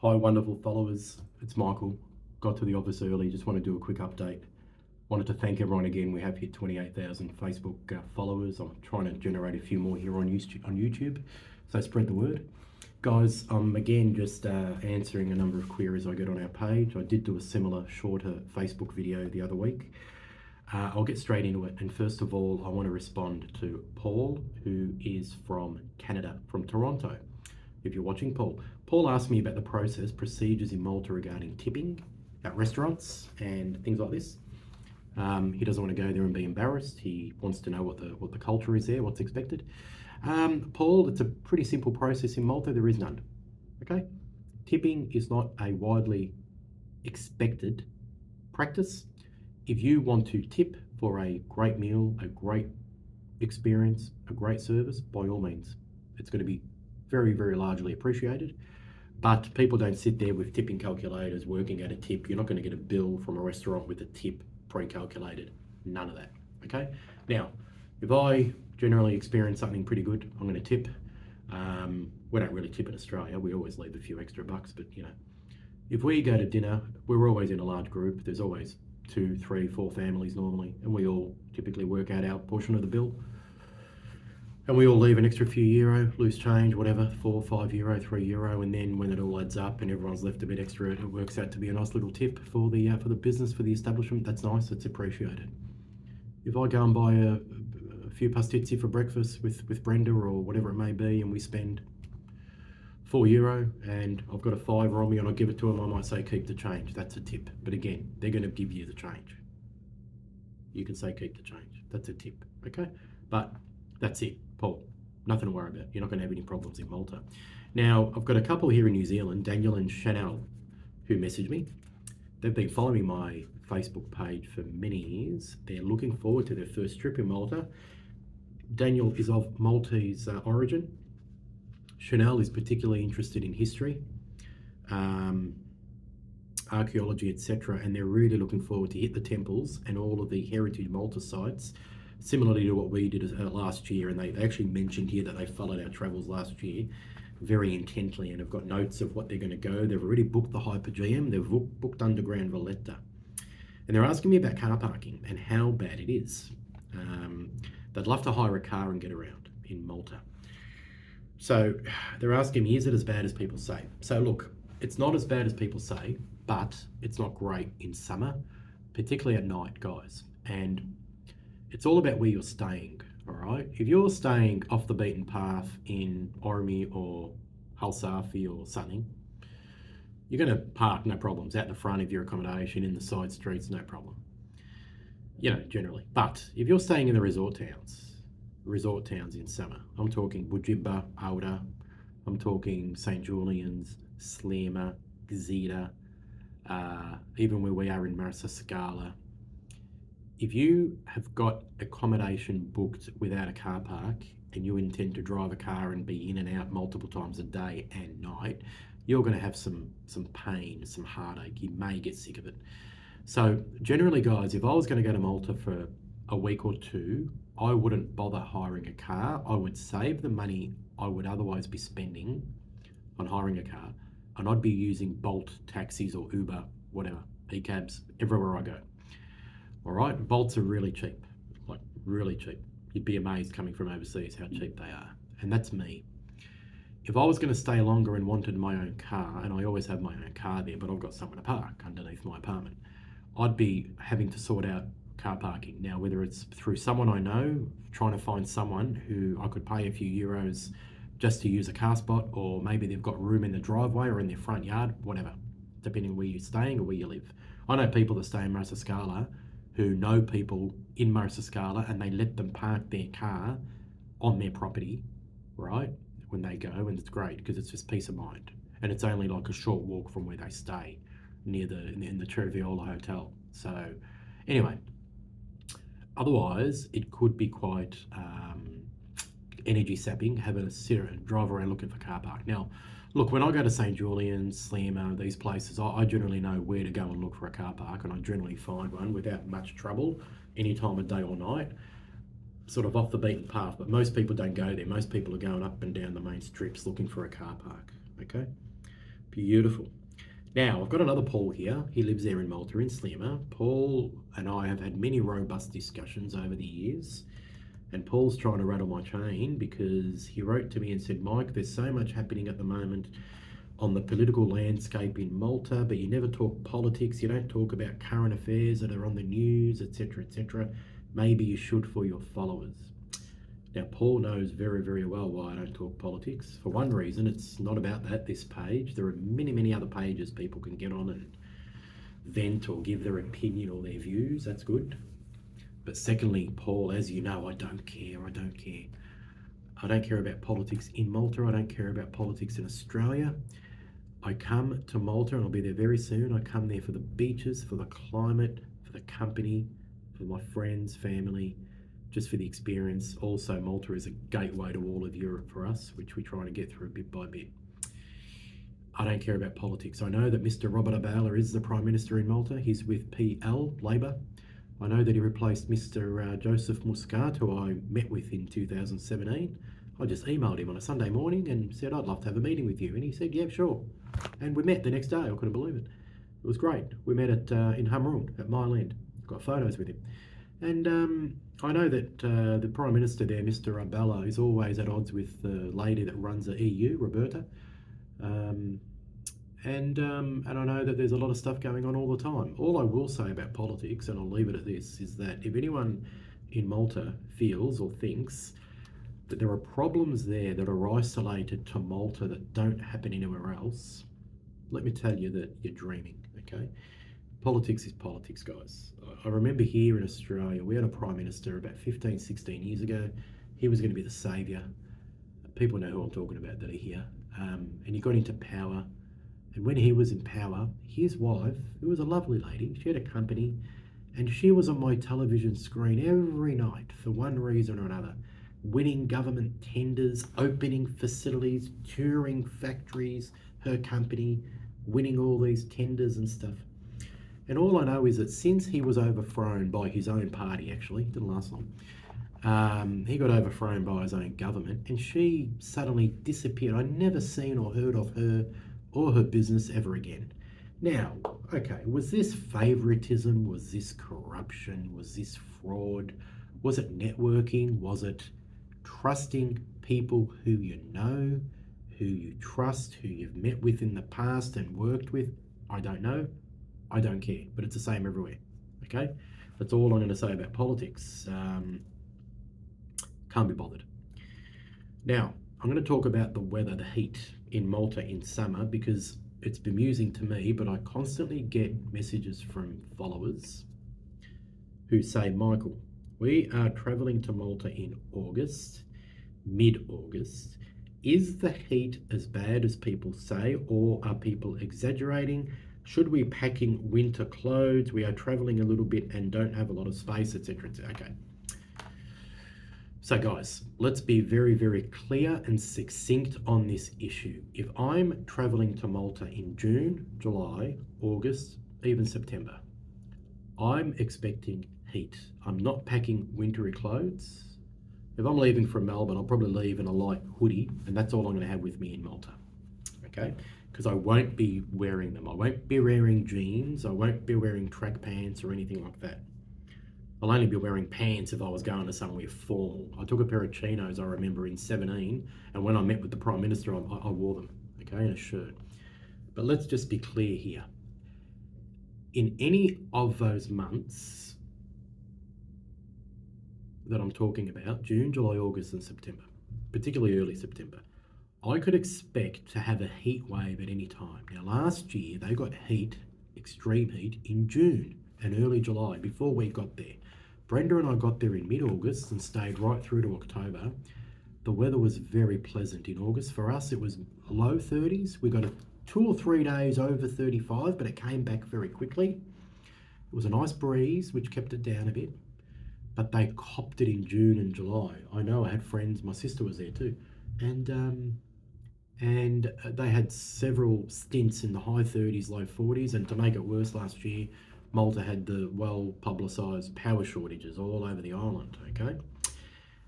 Hi, wonderful followers. It's Michael. Got to the office early. Just want to do a quick update. Wanted to thank everyone again. We have hit 28,000 Facebook followers. I'm trying to generate a few more here on YouTube. So spread the word. Guys, I'm again just answering a number of queries I get on our page. I did do a similar shorter Facebook video the other week. I'll get straight into it. And first of all, I want to respond to Paul, who is from Canada, from Toronto. If you're watching, Paul asked me about the procedures in Malta regarding tipping at restaurants and things like this. He doesn't want to go there and be embarrassed. He wants to know what the culture is there, what's expected. Paul, it's a pretty simple process in Malta. There is none. Okay, tipping is not a widely expected practice. If you want to tip for a great meal, a great experience, a great service, by all means, it's going to be very, very largely appreciated. But people don't sit there with tipping calculators working at a tip. You're not going to get a bill from a restaurant with a tip pre-calculated. None of that. Okay. Now, if I generally experience something pretty good, I'm going to tip. We don't really tip in Australia. We always leave a few extra bucks. But if we go to dinner, we're always in a large group. There's always 2, 3, 4 families normally, and we all typically work out our portion of the bill. And we all leave an extra few euro, loose change, whatever, 4, 5 euro, 3 euro, and then when it all adds up and everyone's left a bit extra, it works out to be a nice little tip for the business, for the establishment. That's nice. It's appreciated. If I go and buy a few pastizzi for breakfast with Brenda or whatever it may be, and we spend 4 euro, and I've got a fiver on me, and I give it to them, I might say keep the change. That's a tip. But again, they're going to give you the change. You can say keep the change. That's a tip. Okay, but that's it, Paul. Nothing to worry about. You're not going to have any problems in Malta. Now, I've got a couple here in New Zealand, Daniel and Chanel, who messaged me. They've been following my Facebook page for many years. They're looking forward to their first trip in Malta. Daniel is of Maltese origin. Chanel is particularly interested in history, archaeology, etc., and they're really looking forward to hit the temples and all of the heritage Malta sites, similarly to what we did last year. And they actually mentioned here that they followed our travels last year very intently and have got notes of what they're going to go. They've already booked the Hypogeum, they've booked Underground Valletta, and they're asking me about car parking and how bad it is. They'd love to hire a car and get around in Malta. So they're asking me, is it as bad as people say? So look, it's not as bad as people say, but it's not great in summer, particularly at night, guys. And it's all about where you're staying, all right? If you're staying off the beaten path in Ormy or Hull Safi or something, you're going to park no problems out the front of your accommodation, in the side streets, no problem, generally. But if you're staying in the resort towns in summer, I'm talking Bujuba, Auda, I'm talking St. Julian's, Sliema, Gzida, even where we are in Marsa Scala. If you have got accommodation booked without a car park and you intend to drive a car and be in and out multiple times a day and night, you're going to have some pain, some heartache. You may get sick of it. So generally, guys, if I was going to go to Malta for a week or two, I wouldn't bother hiring a car. I would save the money I would otherwise be spending on hiring a car, and I'd be using Bolt taxis or Uber, whatever, e-cabs, everywhere I go. All right, Bolts are really cheap, like really cheap. You'd be amazed coming from overseas how cheap they are, and that's me. If I was going to stay longer and wanted my own car, and I always have my own car there, but I've got somewhere to park underneath my apartment, I'd be having to sort out car parking. Now, whether it's through someone I know, trying to find someone who I could pay a few euros just to use a car spot, or maybe they've got room in the driveway or in their front yard, whatever, depending on where you're staying or where you live. I know people that stay in Marsa Scala who know people in Marsa Scala, and they let them park their car on their property, right, when they go, and it's great because it's just peace of mind. And it's only like a short walk from where they stay, near in the Cerviola Hotel. So anyway, otherwise it could be quite energy sapping having a sit and drive around looking for car park. Now, look, when I go to St. Julian's, Sliema, these places, I generally know where to go and look for a car park, and I generally find one without much trouble any time of day or night, sort of off the beaten path. But most people don't go there. Most people are going up and down the main strips looking for a car park, okay? Beautiful. Now, I've got another Paul here. He lives there in Malta in Sliema. Paul and I have had many robust discussions over the years, and Paul's trying to rattle my chain because he wrote to me and said, Mike, there's so much happening at the moment on the political landscape in Malta, but you never talk politics. You don't talk about current affairs that are on the news, etc., etc. Maybe you should for your followers. Now, Paul knows very, very well why I don't talk politics. For one reason, it's not about that, this page. There are many, many other pages people can get on and vent or give their opinion or their views. That's good. But secondly, Paul, as you know, I don't care. I don't care. I don't care about politics in Malta. I don't care about politics in Australia. I come to Malta and I'll be there very soon. I come there for the beaches, for the climate, for the company, for my friends, family, just for the experience. Also, Malta is a gateway to all of Europe for us, which we try to get through bit by bit. I don't care about politics. I know that Mr. Robert Abela is the Prime Minister in Malta. He's with PL, Labor. I know that he replaced Mr. Joseph Muscat, who I met with in 2017. I just emailed him on a Sunday morning and said, I'd love to have a meeting with you. And he said, yeah, sure. And we met the next day. I couldn't believe it. It was great. We met in Hamrun at Myland. Got photos with him. And I know that the Prime Minister there, Mr. Abela, is always at odds with the lady that runs the EU, Roberta. And I know that there's a lot of stuff going on all the time. All I will say about politics, and I'll leave it at this, is that if anyone in Malta feels or thinks that there are problems there that are isolated to Malta that don't happen anywhere else, let me tell you that you're dreaming, okay? Politics is politics, guys. I remember here in Australia, we had a Prime Minister about 15, 16 years ago. He was going to be the saviour. People know who I'm talking about that are here. And he got into power. And when he was in power, his wife, who was a lovely lady, she had a company, and she was on my television screen every night for one reason or another, winning government tenders, opening facilities, touring factories, her company, winning all these tenders and stuff. And all I know is that since he was overthrown by his own party, actually, didn't last long, he got overthrown by his own government, and she suddenly disappeared. I never seen or heard of her or her business ever again. Now, okay, was this favoritism? Was this corruption? Was this fraud? Was it networking? Was it trusting people who you know, who you trust, who you've met with in the past and worked with? I don't know. I don't care, but it's the same everywhere, okay? That's all I'm going to say about politics. Can't be bothered. Now, I'm going to talk about the weather, the heat in Malta in summer, because it's bemusing to me, but I constantly get messages from followers who say, Michael, we are traveling to Malta in August, mid-August. Is the heat as bad as people say, or are people exaggerating? Should we be packing winter clothes? We are traveling a little bit and don't have a lot of space, etc. Okay. So guys, let's be very, very clear and succinct on this issue. If I'm traveling to Malta in June, July, August, even September, I'm expecting heat. I'm not packing wintry clothes. If I'm leaving from Melbourne, I'll probably leave in a light hoodie, and that's all I'm going to have with me in Malta, okay? Because I won't be wearing them. I won't be wearing jeans. I won't be wearing track pants or anything like that. I'll only be wearing pants if I was going to somewhere formal. I took a pair of chinos, I remember, in 17, and when I met with the Prime Minister, I wore them, okay, and a shirt. But let's just be clear here. In any of those months that I'm talking about, June, July, August, and September, particularly early September, I could expect to have a heat wave at any time. Now, last year, they got heat, extreme heat, in June and early July, before we got there. Brenda and I got there in mid-August and stayed right through to October. The weather was very pleasant in August. For us, it was low 30s. We got 2 or 3 days over 35, but it came back very quickly. It was a nice breeze, which kept it down a bit, but they copped it in June and July. I know I had friends, my sister was there too, and they had several stints in the high 30s, low 40s, and to make it worse, last year, Malta had the well-publicised power shortages all over the island, okay?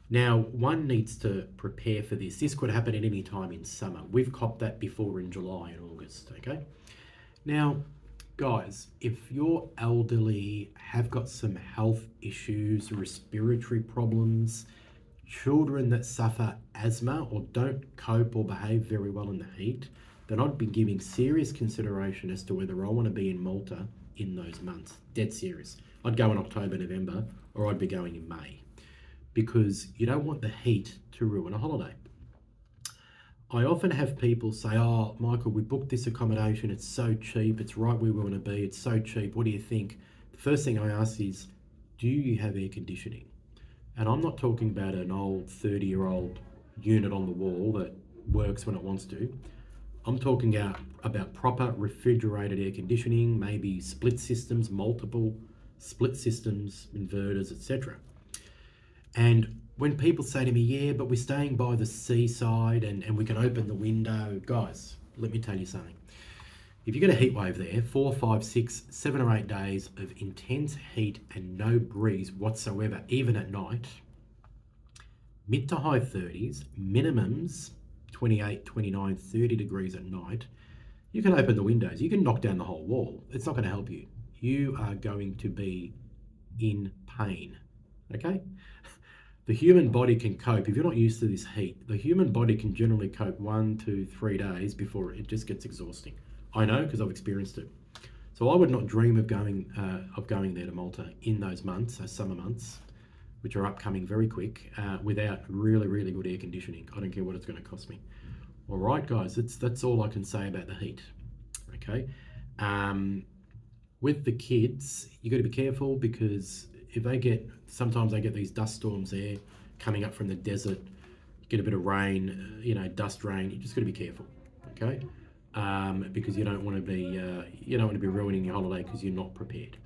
Now, one needs to prepare for this. This could happen at any time in summer. We've copped that before in July and August, okay? Now, guys, if you're elderly, have got some health issues, respiratory problems, children that suffer asthma or don't cope or behave very well in the heat, then I'd be giving serious consideration as to whether I want to be in Malta in those months. Dead serious. I'd go in October, November, or I'd be going in May, because you don't want the heat to ruin a holiday. I often have people say, "Oh, Michael, we booked this accommodation. It's so cheap. It's right where we want to be. It's so cheap. What do you think?" The first thing I ask is, "Do you have air conditioning?" And I'm not talking about an old 30-year-old unit on the wall that works when it wants to. I'm talking about proper refrigerated air conditioning, maybe split systems, multiple split systems, inverters, etc. And when people say to me, "Yeah, but we're staying by the seaside and we can open the window," guys, let me tell you something. If you get a heat wave there, 4, 5, 6, 7 or 8 days of intense heat and no breeze whatsoever, even at night, mid to high 30s, minimums 28, 29, 30 degrees at night, you can open the windows. You can knock down the whole wall. It's not going to help you. You are going to be in pain, okay? The human body can cope. If you're not used to this heat, the human body can generally cope 1 to 3 days before it just gets exhausting. I know because I've experienced it. So I would not dream of going there to Malta in those months, those summer months, which are upcoming very quick, without really, really good air conditioning. I don't care what it's going to cost me. All right, guys, that's all I can say about the heat. Okay. With the kids, you got to be careful, because if sometimes they get these dust storms there coming up from the desert, get a bit of rain, dust rain. You just got to be careful, okay? Because you don't want to be ruining your holiday because you're not prepared.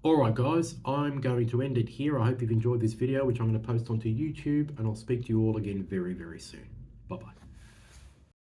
All right, guys, I'm going to end it here. I hope you've enjoyed this video, which I'm going to post onto YouTube, and I'll speak to you all again very, very soon. Bye-bye.